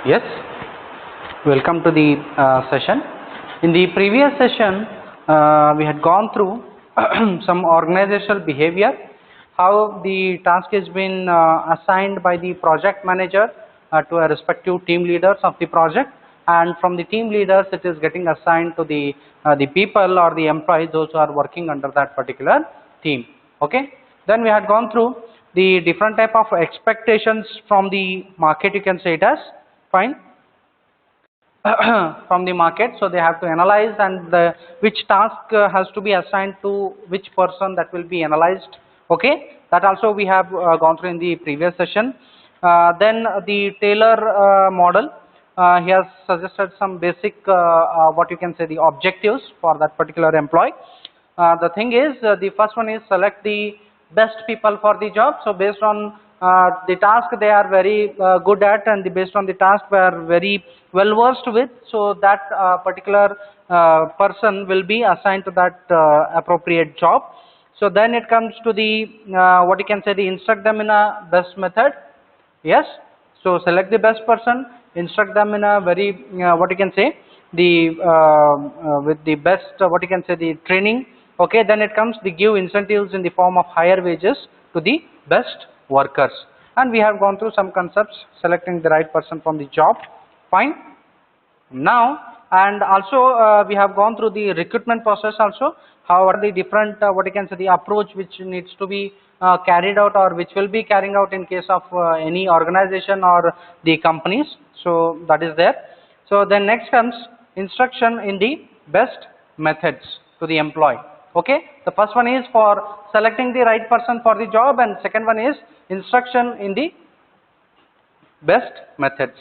Yes, welcome to the session. In the previous session, we had gone through some organizational behavior, how the task has been assigned by the project manager to a respective team leaders of the project, and from the team leaders it is getting assigned to the people or the employees, those who are working under that particular team. Okay. Then we had gone through the different type of expectations from the market, you can say it as, fine, from the market. So they have to analyze, and which task has to be assigned to which person, that will be analyzed. Okay, that also we have gone through in the previous session. Then the Taylor model, he has suggested some basic what you can say the objectives for that particular employee. The thing is, the first one is select the best people for the job. So based on the task they are very good at, and based on the task they are very well versed with, so that particular person will be assigned to that appropriate job. So then it comes to the what you can say, the instruct them in a best method. Yes, so select the best person, instruct them in a very what you can say, the with the best what you can say, the training. Okay, then it comes the give incentives in the form of higher wages to the best workers, and we have gone through some concepts selecting the right person from the job. Fine. Now, and also we have gone through the recruitment process also, how are the different what you can say, the approach which needs to be carried out, or which will be carrying out in case of any organization or the companies. So that is there. So then next comes instruction in the best methods to the employee. Okay, the first one is for selecting the right person for the job, and second one is instruction in the best methods.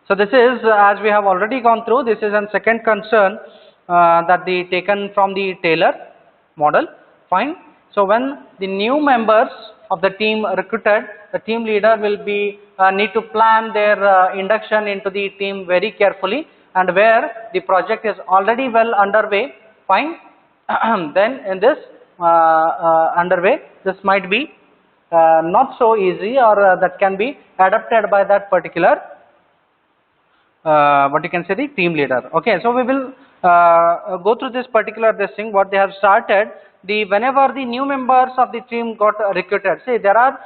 So this is, as we have already gone through, this is a second concern that the taken from the Taylor model. Fine. So when the new members of the team recruited, the team leader will be need to plan their induction into the team very carefully, and where the project is already well underway. Fine. Then in this underway, this might be not so easy, or that can be adapted by that particular what you can say, the team leader. Okay, so we will go through this particular thing what they have started. The whenever the new members of the team got recruited, say there are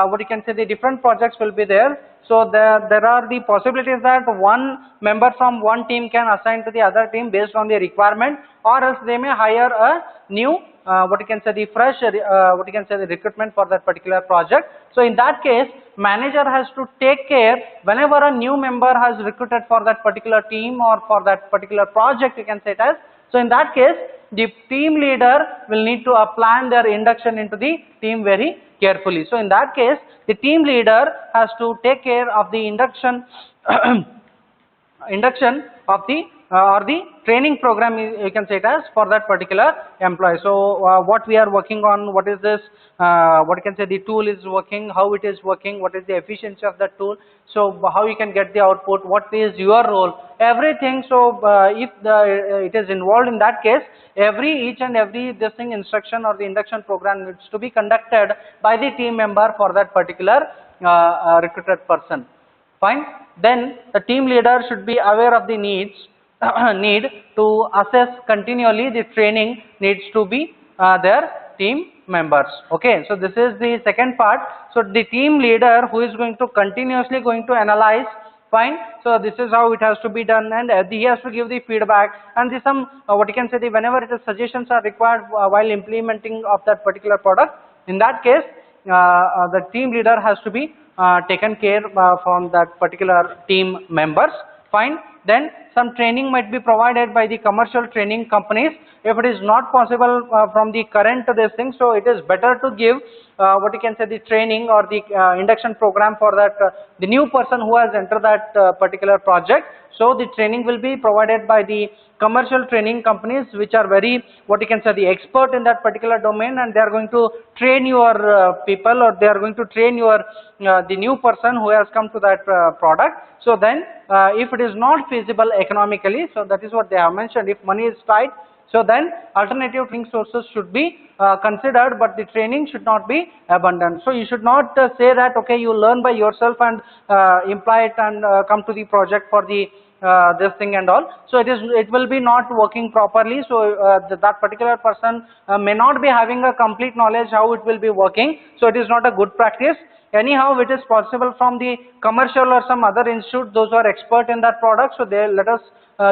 what you can say, the different projects will be there. So there are the possibilities that one member from one team can assign to the other team based on the requirement, or else they may hire a new what you can say, the fresh what you can say, the recruitment for that particular project. So in that case, manager has to take care whenever a new member has recruited for that particular team or for that particular project, you can say it as. So in that case, the team leader will need to plan their induction into the team very carefully. So in that case, the team leader has to take care of the induction induction of the or the training program, you can say it as, for that particular employee. So what we are working on, what is this, what you can say, the tool is working, how it is working, what is the efficiency of that tool, so how you can get the output, what is your role, everything. So if it is involved, in that case, each and every this thing, instruction or the induction program needs to be conducted by the team member for that particular recruited person. Fine. Then the team leader should be aware of the needs need to assess continually the training needs to be their team members. Okay, so this is the second part. So the team leader who is going to continuously going to analyze. Fine. So this is how it has to be done, and he has to give the feedback, and the some what you can say, the whenever it is suggestions are required while implementing of that particular product. In that case, the team leader has to be taken care from that particular team members. Fine. Then some training might be provided by the commercial training companies if it is not possible from the current this thing. So it is better to give what you can say, the training or the induction program for that the new person who has entered that particular project. So the training will be provided by the commercial training companies, which are very what you can say, the expert in that particular domain, and they are going to train your people, or they are going to train your the new person who has come to that product. So then if it is not feasible economically, so that is what they have mentioned, if money is tight, So then alternative training sources should be considered, but the training should not be abundant. So you should not say that okay, you learn by yourself and imply it and come to the project for the this thing and all. So it will be not working properly. So that particular person may not be having a complete knowledge how it will be working. So it is not a good practice. Anyhow, it is possible from the commercial or some other institute, those who are expert in that product, so they let us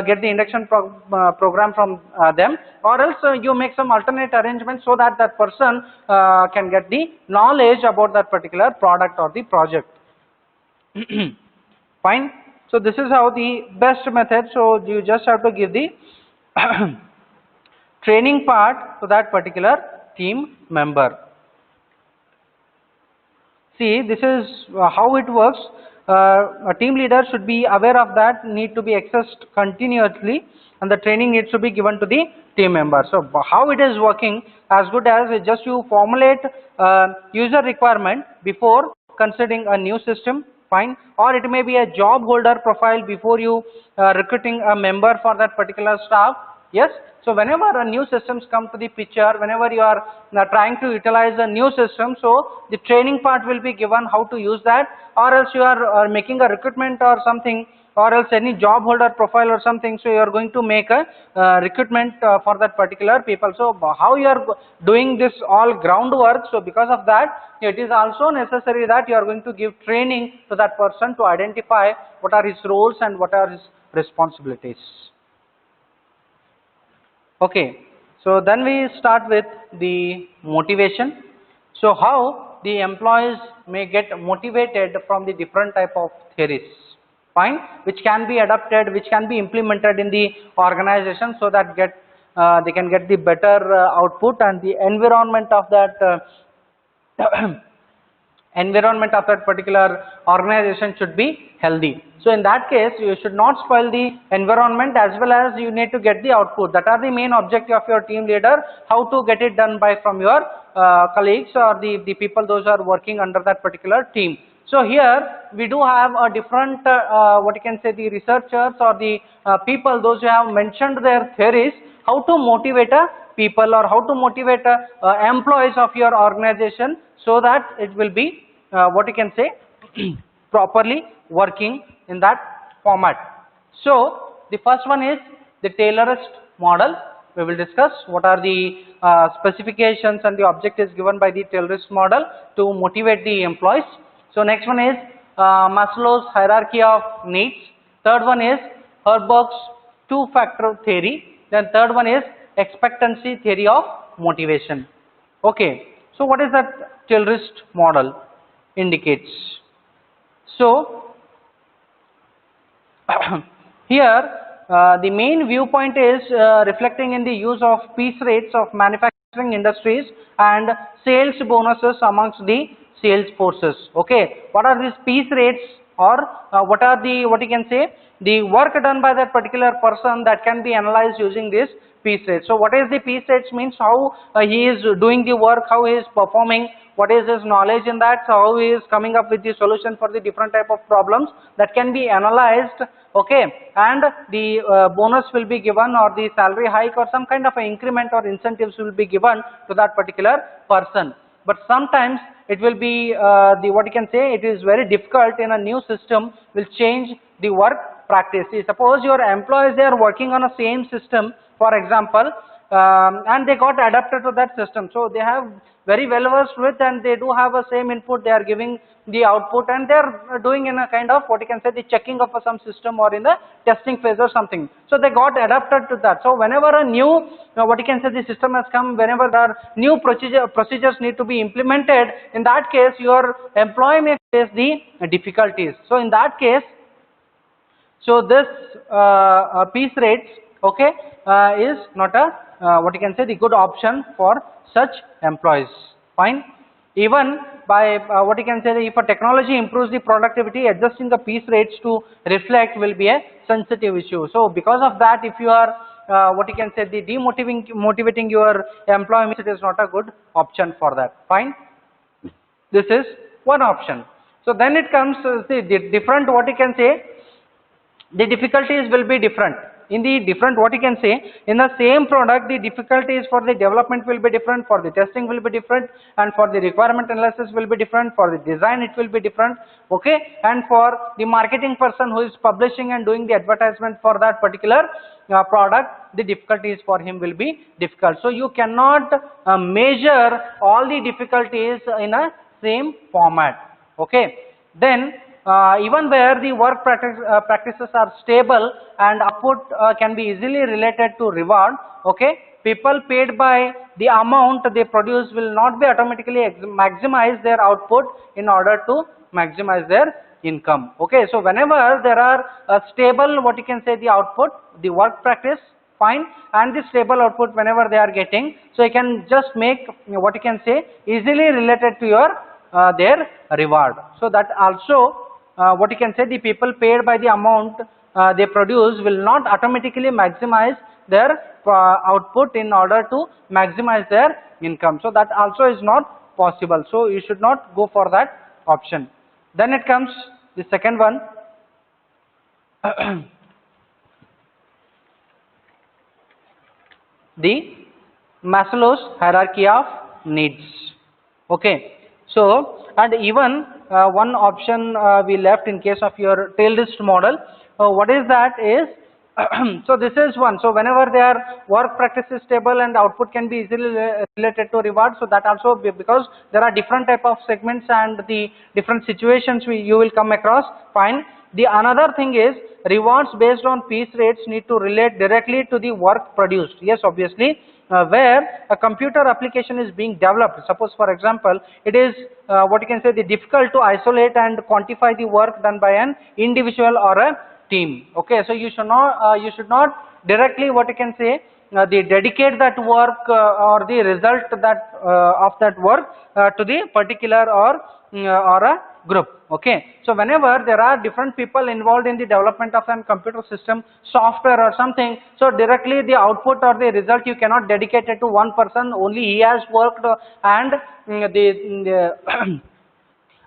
get the induction program from them, or else you make some alternate arrangements so that that person can get the knowledge about that particular product or the project. Fine. So this is how the best method. So you just have to give the training part to that particular team member. See, this is how it works. A team leader should be aware of that, need to be accessed continuously, and the training needs to be given to the team member. So how it is working, as good as just you formulate user requirement before considering a new system, fine, or it may be a job holder profile before you recruiting a member for that particular staff. Yes. So whenever a new systems come to the picture, whenever you are trying to utilize a new system, so the training part will be given how to use that, or else you are making a recruitment or something, or else any job holder profile or something, so you are going to make a recruitment for that particular people. So how you are doing this all groundwork, so because of that, it is also necessary that you are going to give training to that person to identify what are his roles and what are his responsibilities. Okay, so then we start with the motivation. So how the employees may get motivated from the different type of theories, fine, which can be adapted, which can be implemented in the organization, so that they can get the better output, and the environment of that particular organization should be healthy. So in that case, you should not spoil the environment, as well as you need to get the output. That are the main objective of your team leader, how to get it done by from your colleagues or the people those are working under that particular team. So here we do have a different what you can say, the researchers or the people those who have mentioned their theories, how to motivate a people or how to motivate employees of your organization, so that it will be what you can say properly working in that format. So the first one is the Taylorist model. We will discuss what are the specifications and the objectives given by the Taylorist model to motivate the employees. So next one is Maslow's hierarchy of needs. Third one is Herberg's two-factor theory. Then third one is expectancy theory of motivation. Okay, so what is that Taylorist model indicates? So here the main viewpoint is reflecting in the use of piece rates of manufacturing industries and sales bonuses amongst the sales forces. Okay, what are these piece rates, or what are the, what you can say, the work done by that particular person that can be analyzed using this piece rate. So what is the piece rates means how he is doing the work, how he is performing, what is his knowledge in that, so how he is coming up with the solution for the different type of problems that can be analyzed. Okay, and the bonus will be given, or the salary hike or some kind of an increment or incentives will be given to that particular person. But sometimes it will be the, what you can say, it is very difficult in a new system will change the work practice. See, suppose your employees, they are working on a same system, for example, and they got adapted to that system, so they have very well versed with, and they do have a same input, they are giving the output, and they are doing in a kind of, what you can say, the checking of some system or in the testing phase or something. So they got adapted to that. So whenever a new what you can say, the system has come, whenever there are new procedures need to be implemented, in that case your employee may face the difficulties. So in that case, so this piece rates, okay, is not a what you can say, the good option for such employees. Fine. Even by what you can say, if a technology improves the productivity, adjusting the piece rates to reflect will be a sensitive issue. So because of that, if you are what you can say, the motivating your employee, it is not a good option for that. Fine. This is one option. So then it comes the different, what you can say, the difficulties will be different. in the different, what you can say, in the same product, the difficulties for the development will be different, for the testing will be different, and for the requirement analysis will be different, for the design it will be different, okay, and for the marketing person who is publishing and doing the advertisement for that particular product, the difficulties for him will be difficult. So you cannot measure all the difficulties in a same format, okay. Then even where the work practices are stable and output can be easily related to reward, okay, people paid by the amount they produce will not be automatically maximize their output in order to maximize their income, okay. So whenever there are stable, what you can say, the output, the work practice, fine, and the stable output whenever they are getting, so you can just make, what you can say, easily related to your their reward. So that also, what you can say, the people paid by the amount they produce will not automatically maximize their output in order to maximize their income. So that also is not possible. So you should not go for that option. Then it comes the second one. The Maslow's hierarchy of needs, okay. So, and even one option we left in case of your tail list model. What is that is, so this is one. So whenever their work practice is stable and output can be easily related to reward, so that also, because there are different type of segments and the different situations you will come across, fine. The another thing is, rewards based on piece rates need to relate directly to the work produced. Yes, obviously, where a computer application is being developed. Suppose, for example, it is what you can say, the difficult to isolate and quantify the work done by an individual or a team. Okay, so you should not directly, what you can say, they dedicate that work or the result that of that work to the particular or a group, okay. So whenever there are different people involved in the development of a computer system, software or something, so directly the output or the result you cannot dedicate it to one person, only he has worked, and the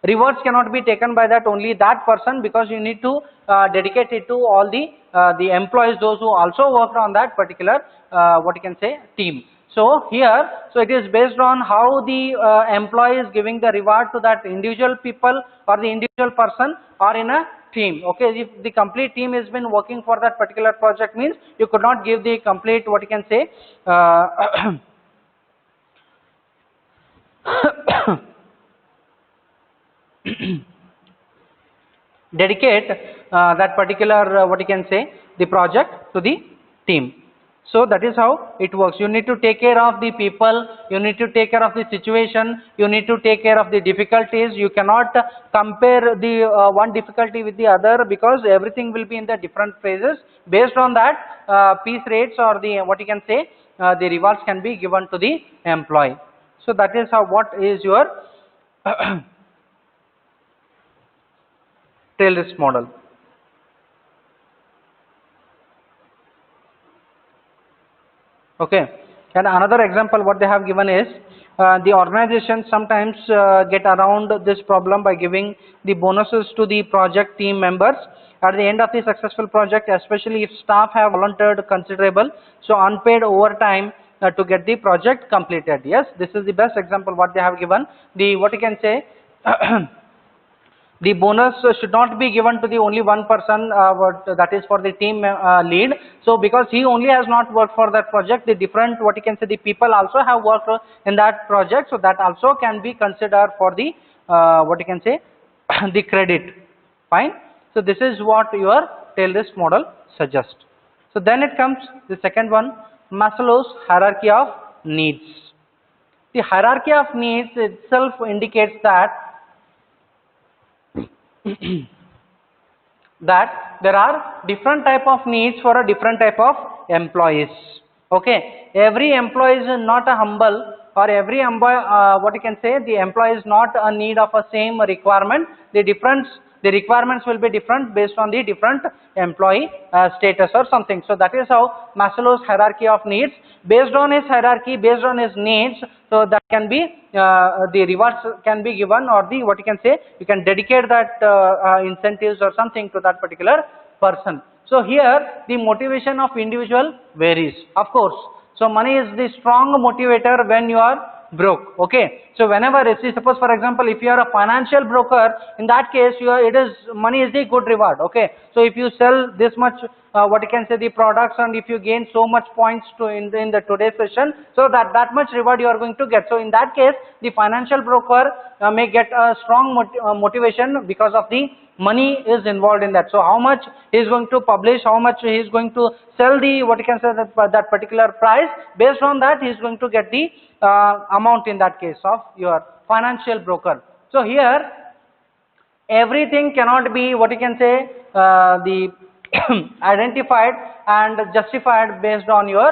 rewards cannot be taken by that only that person, because you need to dedicate it to all the employees, those who also worked on that particular what you can say, team. So here, so it is based on how the employee is giving the reward to that individual people or the individual person or in a team, okay. If the complete team has been working for that particular project, means you could not give the complete, what you can say, dedicate that particular what you can say, the project to the team. So that is how it works. You need to take care of the people, you need to take care of the situation, you need to take care of the difficulties. You cannot compare the one difficulty with the other, because everything will be in the different phases. Based on that, piece rates or the, what you can say, the rewards can be given to the employee. So that is how, what is your tail risk model. Okay, and another example what they have given is, the organization sometimes get around this problem by giving the bonuses to the project team members at the end of the successful project, especially if staff have volunteered considerable, so unpaid overtime to get the project completed. Yes, this is the best example what they have given. The, what you can say, the bonus should not be given to the only one person, that is for the team lead. So because he only has not worked for that project, the different, what you can say, the people also have worked in that project, so that also can be considered for the what you can say, the credit, fine. So this is what your tail risk model suggests. So then it comes the second one, Maslow's hierarchy of needs. The hierarchy of needs itself indicates that that there are different type of needs for a different type of employees, okay. Every employee is not a humble, or every employee, what you can say, the employee is not a need of a same requirement. The requirements will be different based on the different employee status or something. So that is how Maslow's hierarchy of needs, based on his hierarchy, based on his needs, so that can be the rewards can be given, or the, what you can say, you can dedicate that incentives or something to that particular person. So here the motivation of individual varies, of course. So money is the strong motivator when you are broke. Okay, so whenever, suppose for example, if you are a financial broker, in that case money is the good reward. Okay, so if you sell this much what you can say the products, and if you gain so much points in the today's session, so that much reward you are going to get. So in that case the financial broker may get a strong motivation because of the money is involved in that. So how much he is going to publish, how much he is going to sell the what you can say that particular price, based on that he is going to get the amount in that case of your financial broker. So here everything cannot be what you can say the identified and justified based on your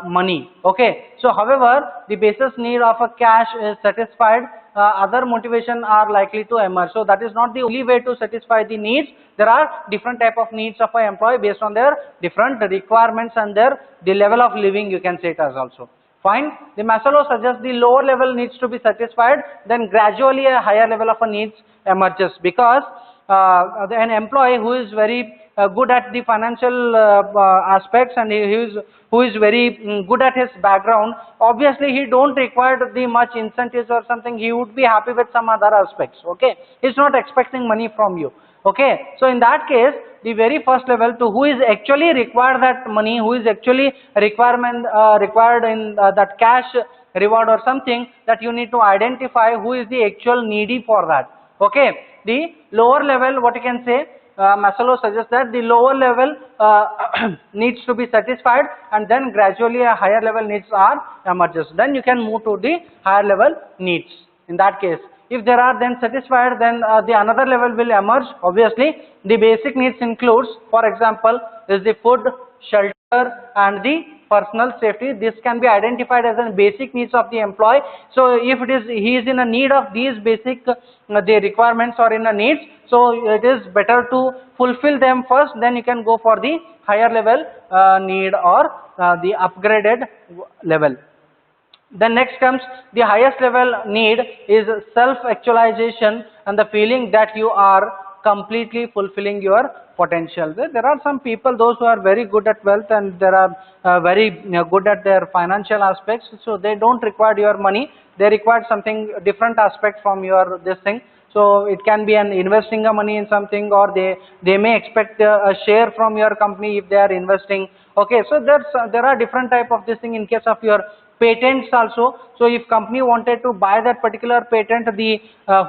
money. Okay, so however the basis need of a cash is satisfied, other motivation are likely to emerge. So that is not the only way to satisfy the needs. There are different type of needs of an employee based on their different requirements and the level of living, you can say it as also. Fine. The Maslow suggests the lower level needs to be satisfied, then gradually a higher level of a needs emerges, because an employee who is very good at the financial aspects, and who is very good at his background, obviously he don't require the much incentives or something. He would be happy with some other aspects. Okay, he's not expecting money from you. Okay, so in that case the very first level, to who is actually required that money, who is actually required in that cash reward or something, that you need to identify who is the actual needy for that. Okay, the lower level, what you can say, Maslow suggests that the lower level needs to be satisfied, and then gradually a higher level needs are emerges. Then you can move to the higher level needs. In that case, if there are then satisfied, then the another level will emerge. Obviously the basic needs includes, for example, is the food, shelter and the personal safety. This can be identified as a basic needs of the employee. So if he is in a need of these basic the requirements or in a needs, so it is better to fulfill them first, then you can go for the higher level need or the upgraded level. Then next comes the highest level need is self-actualization and the feeling that you are completely fulfilling your potential. There are some people, those who are very good at wealth, and there are very good at their financial aspects, so they don't require your money, they require something different aspect from your this thing. So it can be an investing a money in something, or they may expect a share from your company if they are investing. Okay, so there are different type of this thing in case of your patents also. So if company wanted to buy that particular patent, the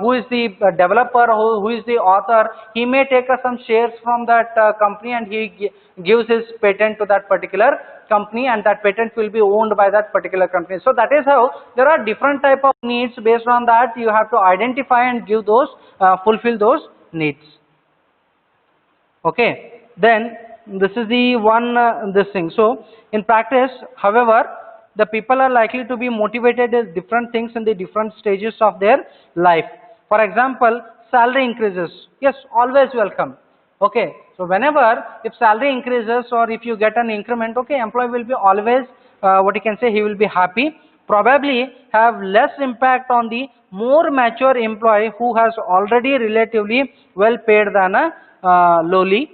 who is the developer, who is the author, he may take some shares from that company, and he gives his patent to that particular company, and that patent will be owned by that particular company. So that is how there are different type of needs. Based on that you have to identify and give those fulfill those needs. Okay, then this is the one this thing. So in practice, however, the people are likely to be motivated at different things in the different stages of their life. For example, salary increases, yes, always welcome. Okay, so whenever if salary increases or if you get an increment, okay, employee will be always what you can say, he will be happy. Probably have less impact on the more mature employee who has already relatively well paid than a lowly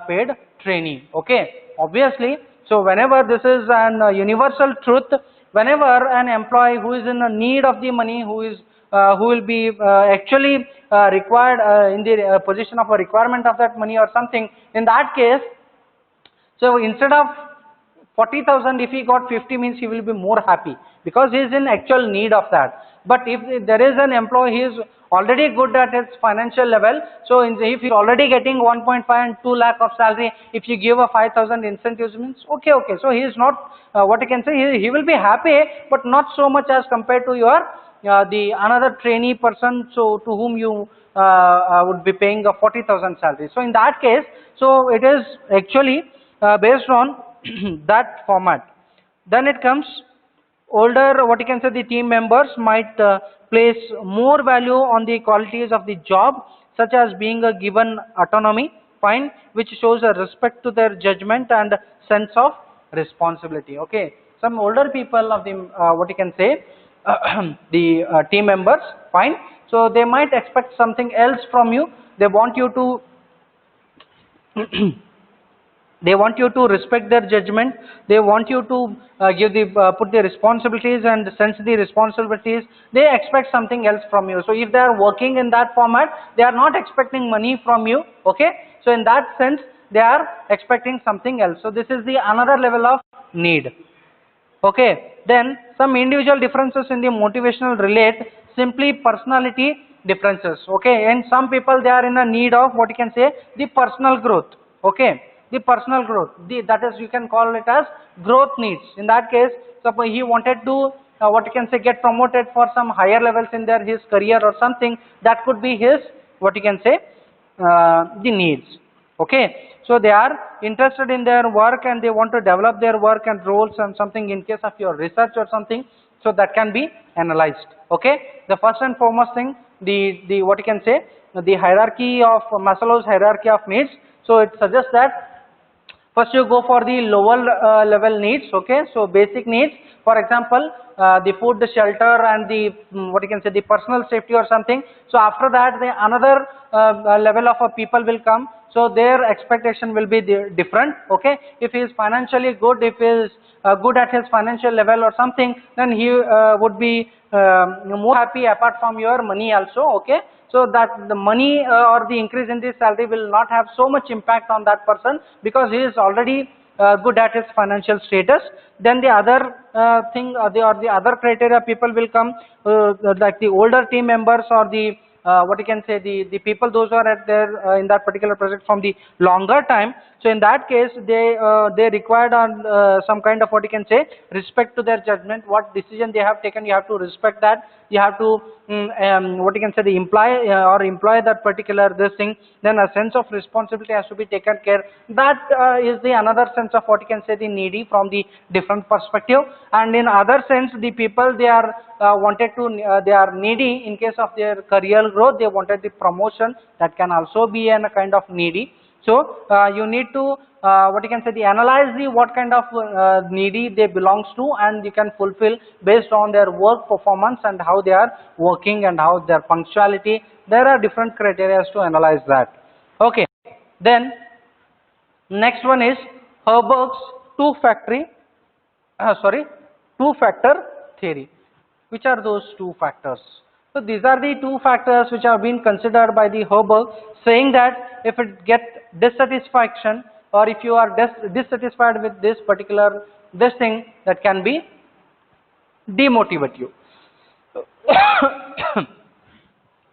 paid trainee. Okay, obviously. So whenever this is an universal truth, whenever an employee who is in a need of the money, who will be actually required in the position of a requirement of that money or something, in that case, so instead of 40,000, if he got 50, means he will be more happy because he is in actual need of that. But if there is an employee, he is already good at his financial level, so if he is already getting 1.5 and 2 lakh of salary, if you give a 5,000 incentives, means okay, so he is not what you can say, he will be happy, but not so much as compared to your the another trainee person, so to whom you would be paying a 40,000 salary. So in that case, so it is actually based on that format. Then it comes older, what you can say, the team members might place more value on the qualities of the job, such as being a given autonomy, fine, which shows a respect to their judgment and sense of responsibility. Okay, some older people of the what you can say the team members, fine, so they might expect something else from you. They want you to They want you to respect their judgment. They want you to put the responsibilities and sense the responsibilities. They expect something else from you. So if they are working in that format, they are not expecting money from you. Okay. So in that sense, they are expecting something else. So this is the another level of need. Okay. Then some individual differences in the motivational relate simply personality differences. Okay. And some people, they are in a need of what you can say the personal growth. Okay. The personal growth, that is, you can call it as growth needs. In that case, suppose he wanted to what you can say get promoted for some higher levels in his career or something, that could be his what you can say the needs. Okay. So they are interested in their work and they want to develop their work and roles and something in case of your research or something. So that can be analyzed. Okay. The first and foremost thing, the what you can say the hierarchy of Maslow's hierarchy of needs. So it suggests that first you go for the lower level needs. Okay. So basic needs, for example, the food, the shelter, and the what you can say the personal safety or something. So after that, the another level of people will come. So their expectation will be different. Okay. If he is financially good, if he is good at his financial level or something, then he would be more happy apart from your money also. Okay. So that the money or the increase in the salary will not have so much impact on that person because he is already good at his financial status. Then the other thing or the other criteria people will come like the older team members or the what you can say the people those who are at their in that particular project from the longer time. So in that case, they required on some kind of what you can say respect to their judgment. What decision they have taken, you have to respect that. You have to what you can say the employ that particular this thing. Then a sense of responsibility has to be taken care. That is the another sense of what you can say the needy from the different perspective. And in other sense, the people, they are wanted to they are needy in case of their career growth. They wanted the promotion. That can also be a kind of needy. So you need to what you can say the analyze the what kind of needy they belongs to, and you can fulfill based on their work performance and how they are working and how their punctuality. There are different criteria to analyze that. Okay. Then next one is Herberg's two-factor theory. Which are those two factors? So these are the two factors which have been considered by the Herberg, saying that if it gets dissatisfaction or if you are dissatisfied with this particular this thing, that can be demotivate you.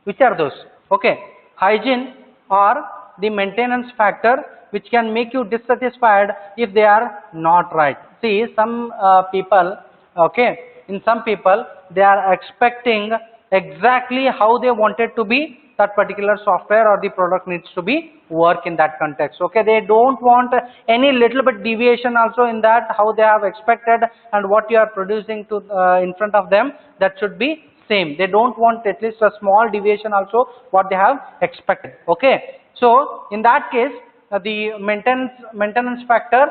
Which are those? Okay, hygiene or the maintenance factor, which can make you dissatisfied if they are not right. See, some people, okay, in some people, they are expecting exactly how they want it to be, that particular software or the product needs to be work in that context. Okay, they don't want any little bit deviation also in that, how they have expected and what you are producing to in front of them, that should be same. They don't want at least a small deviation also what they have expected. Okay, so in that case, the maintenance factor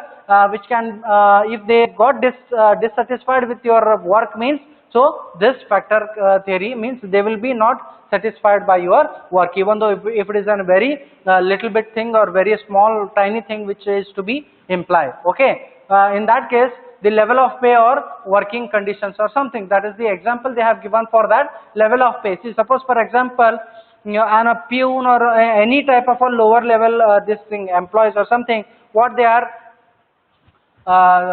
which can if they got dissatisfied with your work means, so this factor theory means they will be not satisfied by your work, even though if it is a very little bit thing or very small tiny thing which is to be implied. Okay, in that case, the level of pay or working conditions or something, that is the example they have given for that level of pay. See, suppose for example, and a peon or any type of a lower level this thing employees or something, what they are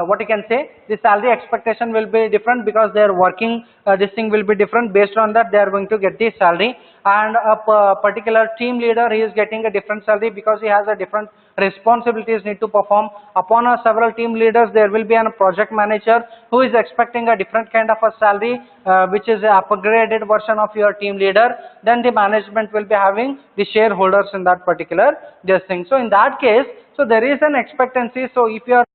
what you can say the salary expectation will be different because their working this thing will be different. Based on that, they are going to get the salary, and a particular team leader, he is getting a different salary because he has a different responsibilities need to perform. Upon several team leaders, there will be a project manager who is expecting a different kind of a salary which is a upgraded version of your team leader. Then the management will be having the shareholders in that particular this thing. So in that case, so there is an expectancy. So if you are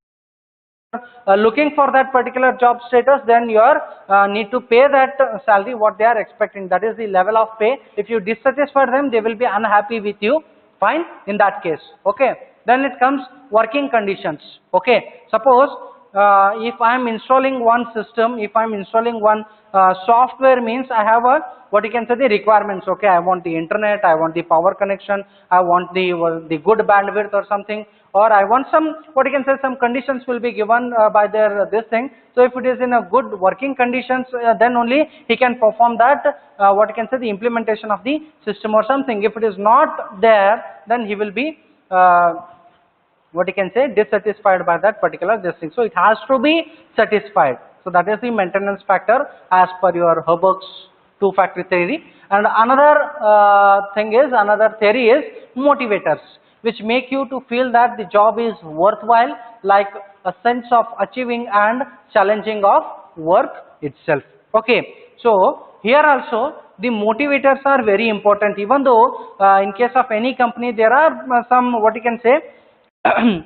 looking for that particular job status, then you are need to pay that salary what they are expecting. That is the level of pay. If you dissatisfy them, they will be unhappy with you. Fine, in that case. Okay, then it comes working conditions. Okay, suppose if I am installing one system, if I am installing one software, means I have a, what you can say, the requirements. Okay, I want the internet, I want the power connection, I want the good bandwidth or something, or I want some, what you can say, some conditions will be given by their this thing. So if it is in a good working conditions, then only he can perform that, what you can say, the implementation of the system or something. If it is not there, then he will be what you can say, dissatisfied by that particular this thing. So it has to be satisfied. So that is the maintenance factor as per your Herberg's two-factor theory. And another thing is, another theory is motivators, which make you to feel that the job is worthwhile, like a sense of achieving and challenging of work itself. Okay, so here also the motivators are very important. Even though in case of any company there are some, what you can say,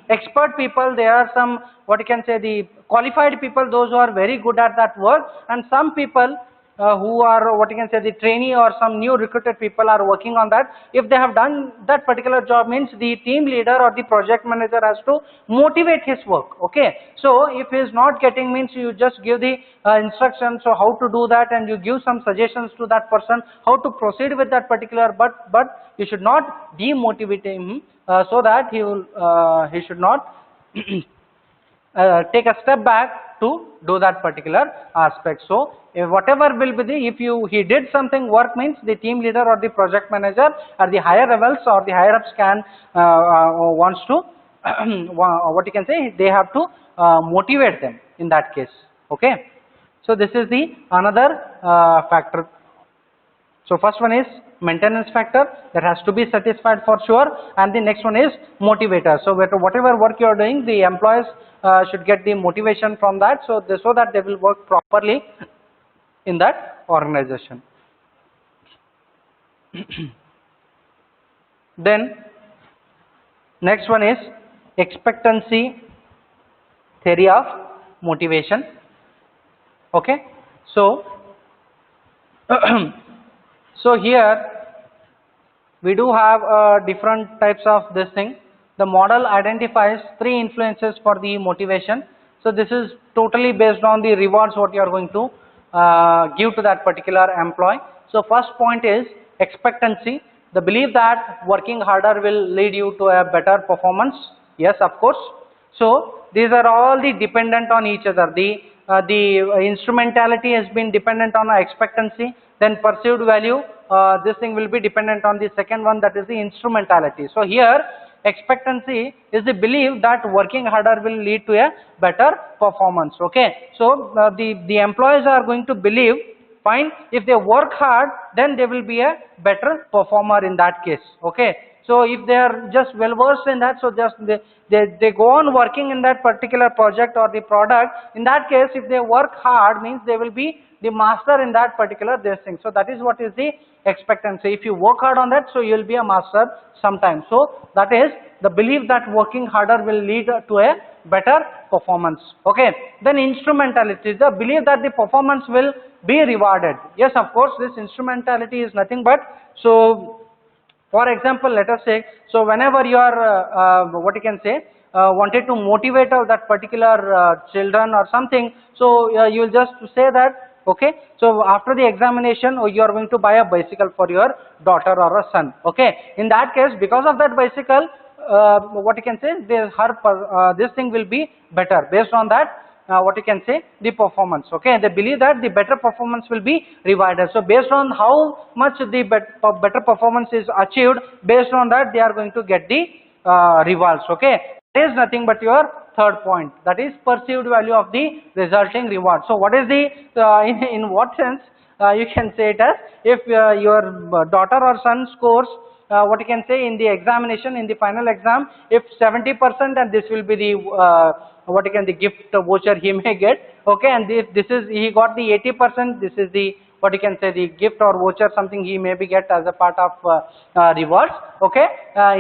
expert people, there are some, what you can say, the qualified people, those who are very good at that work, and some people who are, what you can say, the trainee or some new recruited people are working on that. If they have done that particular job, means the team leader or the project manager has to motivate his work. Okay, so if he is not getting, means you just give the instructions, so how to do that, and you give some suggestions to that person how to proceed with that particular, but you should not demotivate him, so that he should not take a step back to do that particular aspect. So whatever will be the, if he did something work, means the team leader or the project manager at the higher levels or the higher ups can wants to what you can say, they have to motivate them in that case. Okay, so this is the another factor. So first one is maintenance factor, that has to be satisfied for sure, and the next one is motivator. So whatever work you are doing, the employees should get the motivation from that, so that they will work properly in that organization. Then next one is expectancy theory of motivation. Okay, so so here we do have different types of this thing. The model identifies 3 influences for the motivation. So this is totally based on the rewards what you are going to give to that particular employee. So first point is expectancy, the belief that working harder will lead you to a better performance. Yes, of course. So these are all the dependent on each other. The instrumentality has been dependent on expectancy, then perceived value, this thing will be dependent on the second one, that is the instrumentality. So here expectancy is the belief that working harder will lead to a better performance. Okay, so the employees are going to believe, fine, if they work hard, then they will be a better performer in that case. Okay, so if they are just well versed in that, so just they go on working in that particular project or the product, in that case if they work hard, means they will be the master in that particular this thing. So that is what is the expectancy. If you work hard on that, so you will be a master sometime. So that is the belief that working harder will lead to a better performance. Okay, then instrumentality, the belief that the performance will be rewarded. Yes, of course, this instrumentality is nothing but, so for example, let us say, so whenever you are what you can say, wanted to motivate that particular children or something, so you will just say that, okay, so after the examination, you are going to buy a bicycle for your daughter or a son. Okay, in that case, because of that bicycle, what you can say, this thing will be better based on that, what you can say, the performance. Okay, they believe that the better performance will be rewarded. So based on how much the better performance is achieved, based on that they are going to get the rewards. Okay, it is nothing but your third point, that is perceived value of the resulting reward. So what is the in what sense you can say it as, if your daughter or son scores what you can say in the examination, in the final exam, if 70%, and this will be the what you can, the gift voucher he may get. Okay, and this is, he got the 80%, this is the, what you can say, the gift or voucher, something he may be get as a part of rewards. Okay,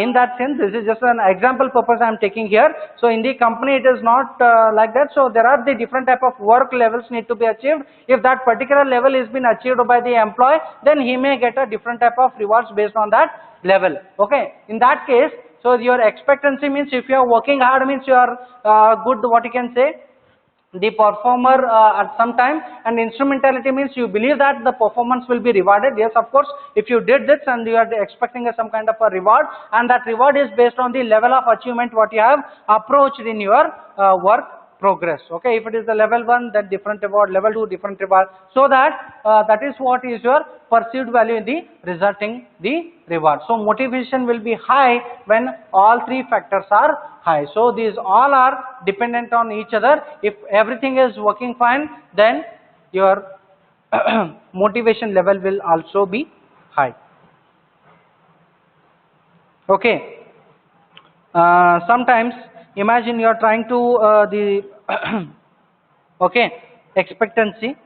in that sense, this is just an example purpose I am taking here. So in the company it is not like that. So there are the different type of work levels need to be achieved. If that particular level is been achieved by the employee, then he may get a different type of rewards based on that level. Okay, in that case, so your expectancy means if you are working hard, means you are good, what you can say, the performer at some time, and instrumentality means you believe that the performance will be rewarded. Yes, of course, if you did this and you are expecting some kind of a reward, and that reward is based on the level of achievement what you have approached in your work progress. Okay, if it is the level 1, then different reward, level 2 different reward, so that that is what is your perceived value in the resulting the reward. So motivation will be high when all three factors are high. So these all are dependent on each other. If everything is working fine, then your motivation level will also be high. Okay. Sometimes imagine you are trying to the okay, expectancy.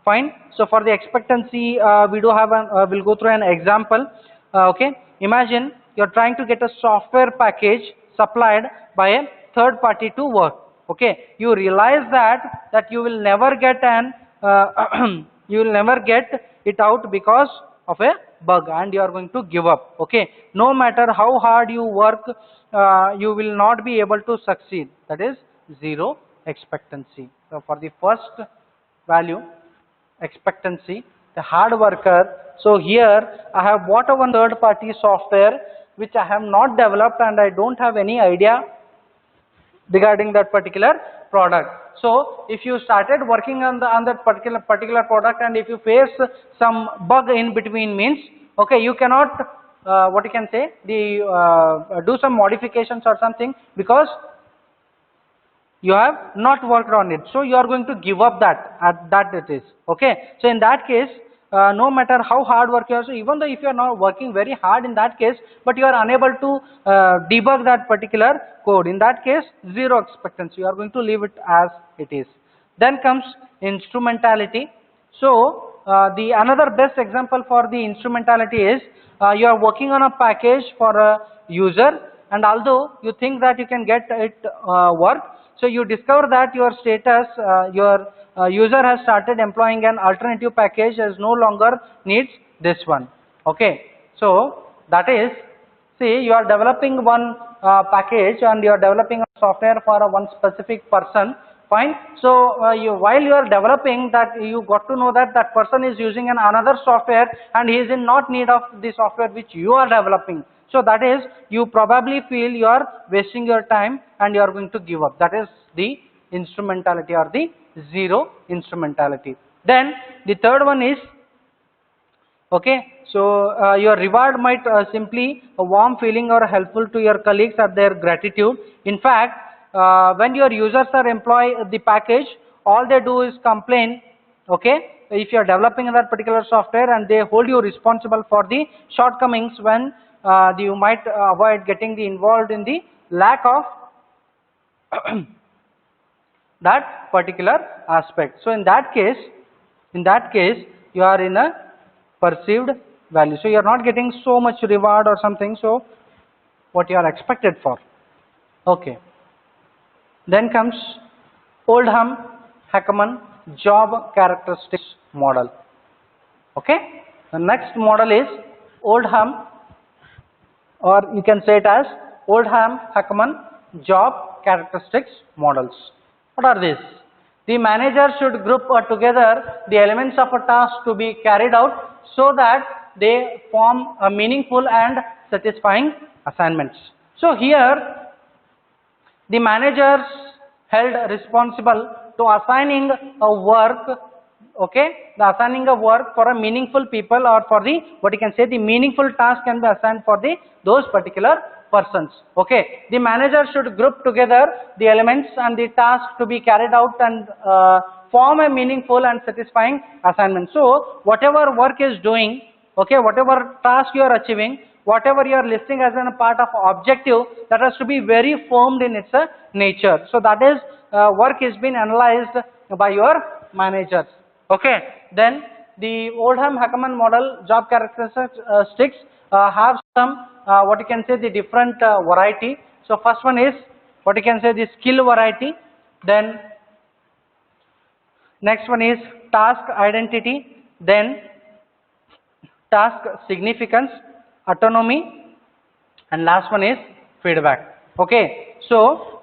Fine. So for the expectancy, we do have an we'll go through an example. Okay. Imagine you're trying to get a software package supplied by a third party to work. Okay. You realize that you will never get an you will never get it out because of a bug, and you are going to give up. Okay. No matter how hard you work, you will not be able to succeed. That is zero expectancy. So for the first value, expectancy, the hard worker. So here I have bought a one third party software which I have not developed, and I don't have any idea regarding that particular product. So if you started working on that particular product, and if you face some bug in between, means okay, you cannot what you can say, the do some modifications or something, because you have not worked on it. So you are going to give up that it is okay. So in that case, no matter how hard work you are, so even though if you are not working very hard in that case, but you are unable to debug that particular code, in that case zero expectancy, you are going to leave it as it is. Then comes instrumentality. So the another best example for the instrumentality is you are working on a package for a user, and although you think that you can get it work, so you discover that your status, your user has started employing an alternative package as no longer needs this one. Okay. So that is, see, you are developing one package, and you are developing a software for one specific person. Fine. So while you are developing that, you got to know that that person is using another software, and he is in not need of the software which you are developing. So that is, you probably feel you are wasting your time and you are going to give up. That is the instrumentality or the zero instrumentality. Then the third one is, okay, so your reward might simply a warm feeling or helpful to your colleagues or their gratitude. In fact, when your users are employ the package, all they do is complain. Okay, if you are developing that particular software, and they hold you responsible for the shortcomings when you might avoid getting involved in the lack of that particular aspect. So in that case you are in a perceived value. So you are not getting so much reward or something, so what you are expected for. Okay. Then comes Oldham-Hackman job characteristics model. Okay. The next model is Oldham, or you can say it as Oldham-Hackman job characteristics models. What are these? The manager should group together the elements of a task to be carried out so that they form a meaningful and satisfying assignments. So here the managers held responsible to assigning a work, okay, the assigning a work for a meaningful people, or for the what you can say, the meaningful task can be assigned for those particular persons. Okay, the manager should group together the elements and the task to be carried out and form a meaningful and satisfying assignment. So whatever work is doing, okay, whatever task you are achieving, whatever you are listing as a part of objective, that has to be very formed in its nature. So that is work is being analyzed by your managers. Okay, then the Oldham-Hackman model job characteristics have some what you can say, the different variety. So first one is what you can say, the skill variety. Then next one is task identity. Then task significance, autonomy, and last one is feedback. Okay, so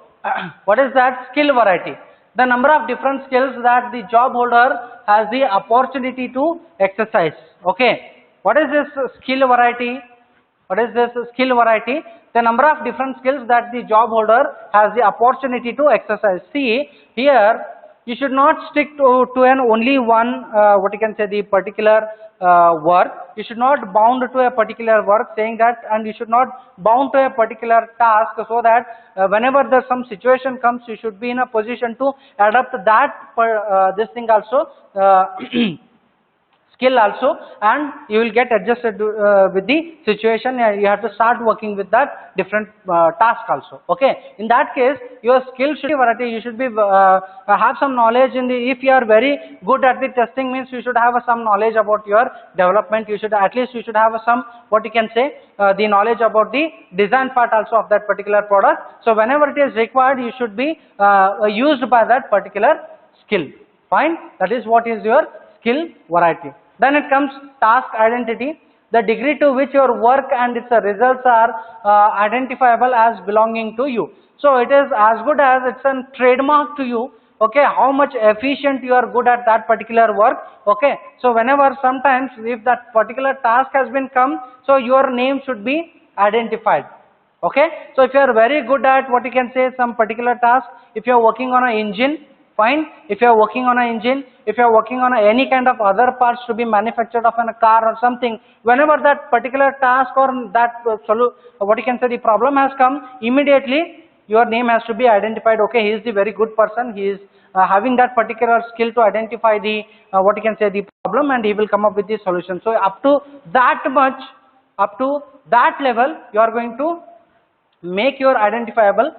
what is that skill variety? the number of different skills that the job holder has the opportunity to exercise. Okay, what is this skill variety? What is this skill variety? The number of different skills that the job holder has the opportunity to exercise. See here, you should not stick to an only one, what you can say, the particular work. You should not bound to a particular work, saying that, and you should not bound to a particular task, so that whenever there's some situation comes, you should be in a position to adapt that this thing also. Skill also, and you will get adjusted with the situation, and you have to start working with that different task also. Okay, in that case your skill should be variety. You should be have some knowledge in the, if you are very good at the testing, means you should have some knowledge about your development. You should at least, you should have some, what you can say, the knowledge about the design part also of that particular product. So whenever it is required, you should be used by that particular skill. Fine, that is what is your skill variety. Then it comes task identity, the degree to which your work and its results are identifiable as belonging to you. So it is as good as it's a trademark to you. Okay, how much efficient you are good at that particular work. Okay, so whenever, sometimes if that particular task has been come, so your name should be identified. Okay, so if you are very good at, what you can say, some particular task, if you are working on an engine, fine. If you are working on an engine, if you are working on any kind of other parts to be manufactured of a car or something, whenever that particular task or that what you can say, the problem has come, immediately your name has to be identified. Okay, he is the very good person, he is having that particular skill to identify the what you can say, the problem, and he will come up with the solution. So up to that much, up to that level, you are going to make your identifiable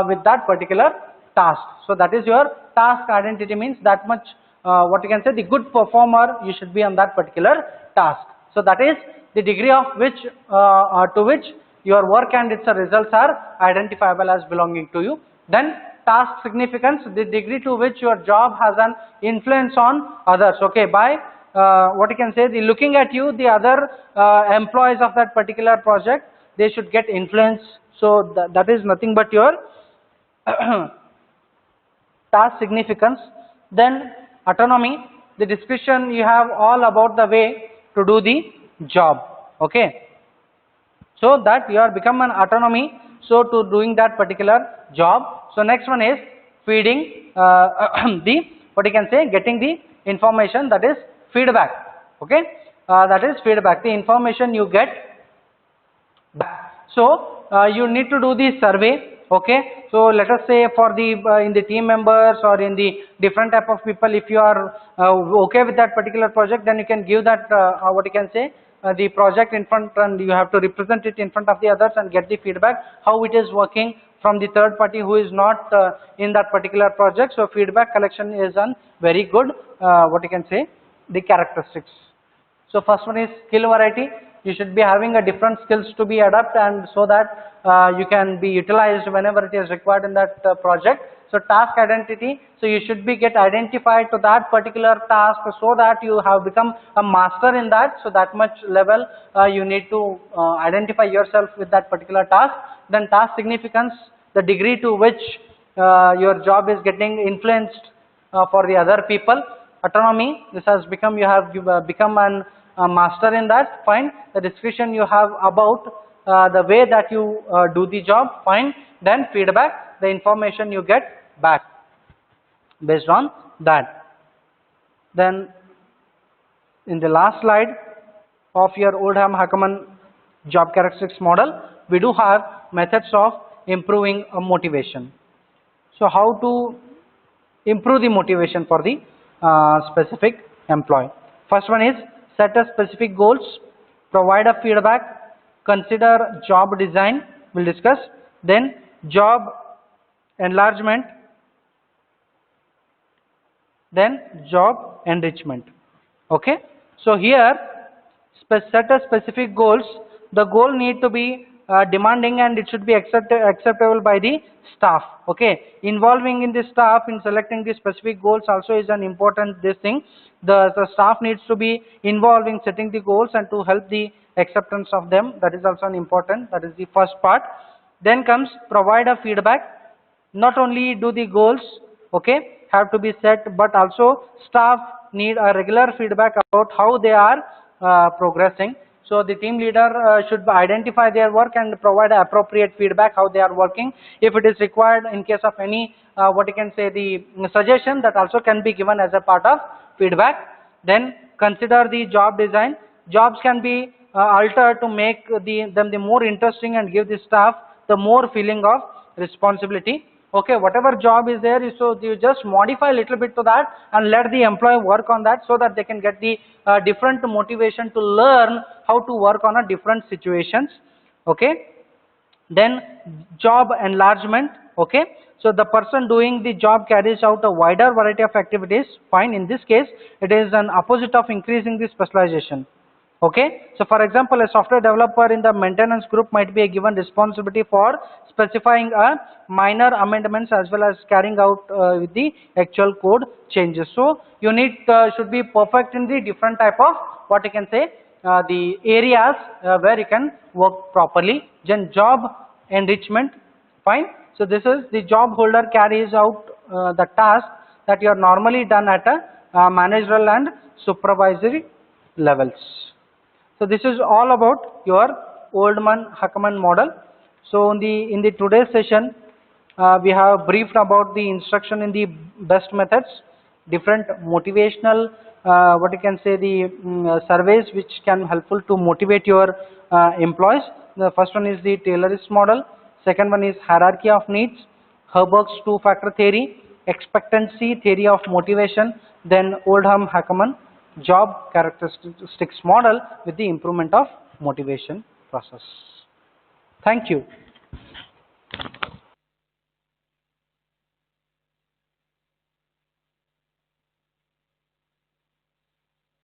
with that particular task. So that is your task identity, means that much what you can say, the good performer you should be on that particular task. So that is the degree of which to which your work and its results are identifiable as belonging to you. Then task significance, the degree to which your job has an influence on others. Okay, by what you can say, the looking at you, the other employees of that particular project, they should get influence. So that is nothing but your task significance. Then autonomy, the discussion you have all about the way to do the job. Okay, so that you are become an autonomy, so to doing that particular job. So next one is feeding the, what you can say, getting the information, that is feedback. Okay, that is feedback, the information you get back. So you need to do the survey. Okay, so let us say for the in the team members or in the different type of people, if you are okay with that particular project, then you can give that what you can say, the project in front, and you have to represent it in front of the others and get the feedback how it is working from the third party who is not in that particular project. So feedback collection is a very good what you can say, the characteristics. So first one is skill variety. You should be having a different skills to be adapted, and so that you can be utilized whenever it is required in that project. So task identity, so you should be get identified to that particular task, so that you have become a master in that. So that much level you need to identify yourself with that particular task. Then task significance, the degree to which your job is getting influenced for the other people. Autonomy, this has become, you have become an master in that. Fine. The discussion you have about the way that you do the job. Fine. Then feedback, the information you get back based on that. Then in the last slide of your Oldham-Hackerman job characteristics model, we do have methods of improving a motivation. So how to improve the motivation for the specific employee? First one is set a specific goals, provide a feedback, consider job design, we'll discuss. Then job enlargement, then job enrichment. Okay, so here set a specific goals. The goal need to be demanding, and it should be acceptable by the staff. Okay, involving in the staff in selecting the specific goals also is an important this thing. The staff needs to be involved in setting the goals and to help the acceptance of them. That is also an important, that is the first part. Then comes provide a feedback. Not only do the goals, okay, have to be set, but also staff need a regular feedback about how they are progressing. So the team leader should identify their work and provide appropriate feedback how they are working. If it is required in case of any what you can say the suggestion, that also can be given as a part of feedback. Then consider the job design. Jobs can be altered to make them the more interesting and give the staff the more feeling of responsibility. Okay, whatever job is there, so you just modify a little bit to that and let the employee work on that, so that they can get the different motivation to learn how to work on a different situations. Okay, then job enlargement. Okay, so the person doing the job carries out a wider variety of activities. Fine, in this case it is an opposite of increasing the specialization. Okay, so for example, a software developer in the maintenance group might be given responsibility for specifying a minor amendments as well as carrying out with the actual code changes. So you need should be perfect in the different type of what you can say the areas where you can work properly. Then job enrichment. Fine, so this is the job holder carries out the task that you are normally done at a managerial and supervisory levels. So this is all about your Oldham-Huckman model. So in the today's session, we have briefed about the instruction in the best methods, different motivational, what you can say the surveys which can helpful to motivate your employees. The first one is the Taylor's model. Second one is hierarchy of needs, Herberg's two-factor theory, expectancy theory of motivation, then Oldham-Huckman job characteristics model with the improvement of motivation process. Thank you.